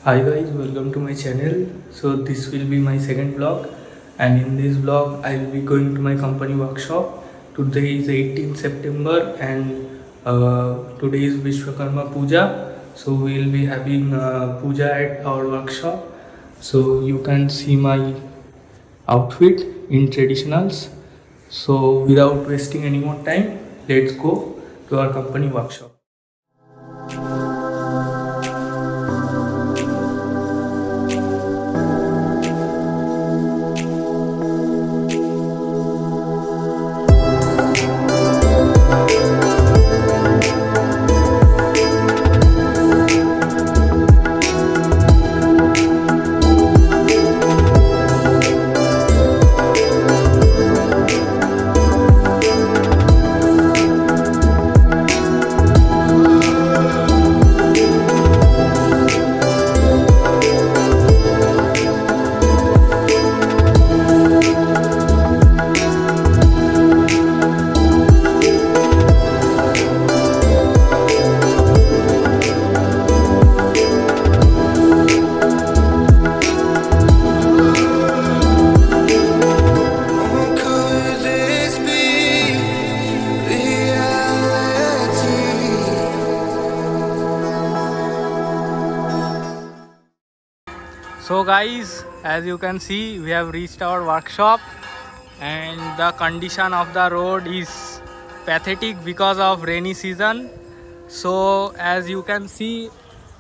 Hi guys, welcome to my channel. So this will be my second vlog, and in this vlog I will be going to my company workshop. Today is 18th September and today is Vishwakarma Puja. So we will be having puja at our workshop. So you can see my outfit in traditionals. So without wasting any more time, let's go to our company workshop. Could this be reality? So guys, as you can see, we have reached our workshop and the condition of the road is pathetic because of rainy season. So as you can see,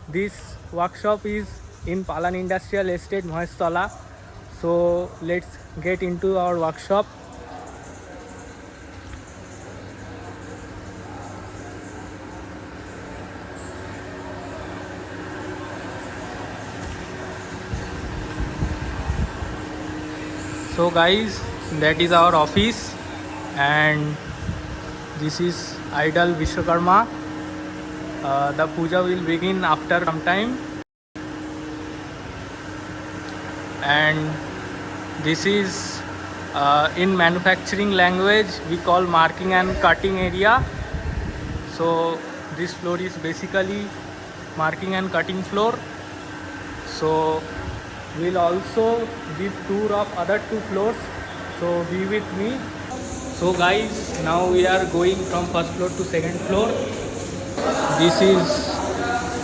this workshop is in Palan Industrial Estate, Mahestala. So let's get into our workshop. So guys, that is our office and this is Idol Vishwakarma. The puja will begin after some time, and this is in manufacturing language we call marking and cutting area. So this floor is basically marking and cutting floor. So we'll also give tour of other two floors, so be with me. So guys, now we are going from first floor to second floor. This is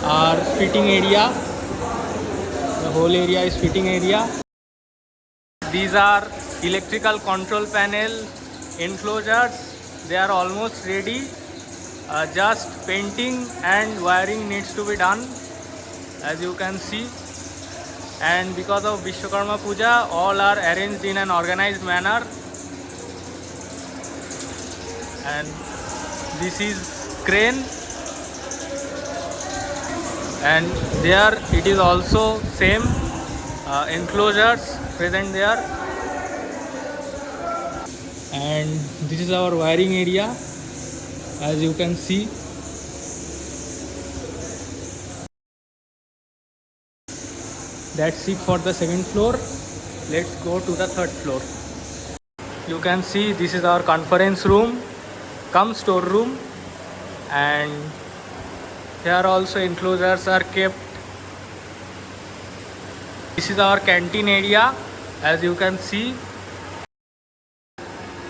our fitting area. The whole area is fitting area. These are electrical control panel enclosures. They are almost ready. Just painting and wiring needs to be done, as you can see. And because of Vishwakarma Puja, all are arranged in an organized manner. And this is crane. And there it is also same enclosures present there. And this is our wiring area, as you can see. That's it for the second floor. Let's go to the third floor. You can see this is our conference room come storeroom, and here also enclosures are kept. This is our canteen area, as you can see.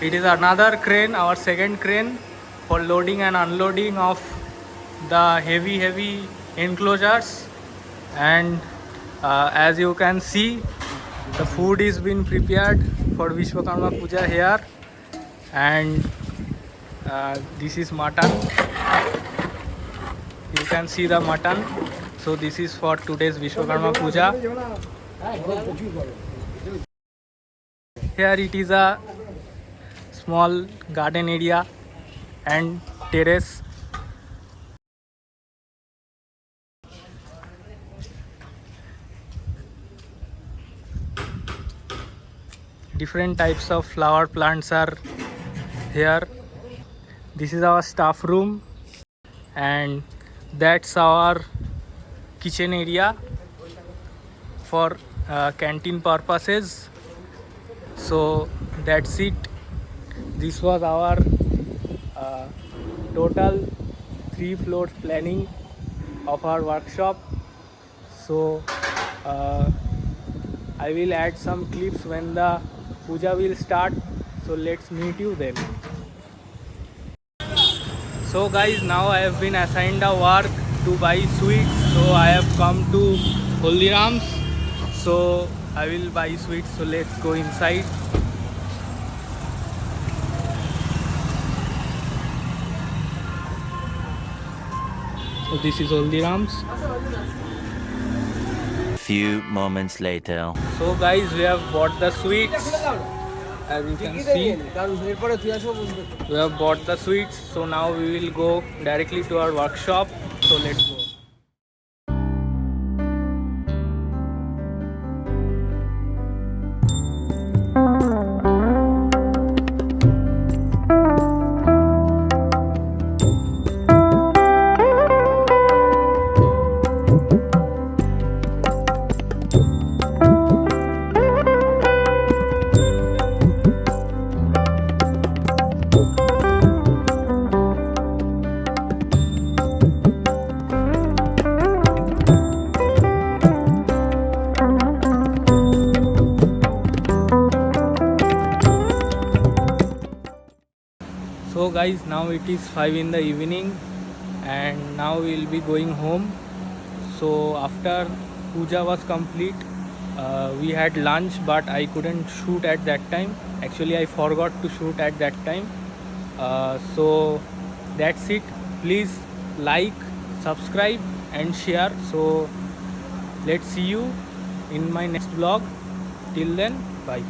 It is another crane, our second crane, for loading and unloading of the heavy enclosures. And as you can see, the food is being prepared for Vishwakarma Puja here. And this is mutton. You can see the mutton. So this is for today's Vishwakarma Puja. Here it is a small garden area and terrace. Different types of flower plants are here. This is our staff room, and that's our kitchen area for canteen purposes. So that's it. This was our total 3 floors planning of our workshop. So I will add some clips when the puja will start. So let's meet you then. So guys, now I have been assigned a work to buy sweets. So I have come to Haldiram's. So I will buy sweets. So let's go inside. So this is Haldiram's. Few moments later. So guys, we have bought the sweets. As you can see, we have bought the sweets. So now we will go directly to our workshop. So let's go. So guys, now it is 5 in the evening and now we will be going home. So after puja was complete, we had lunch, but I couldn't shoot at that time. Actually, I forgot to shoot at that time. So that's it. Please like, subscribe and share. So let's see you in my next vlog. Till then, bye.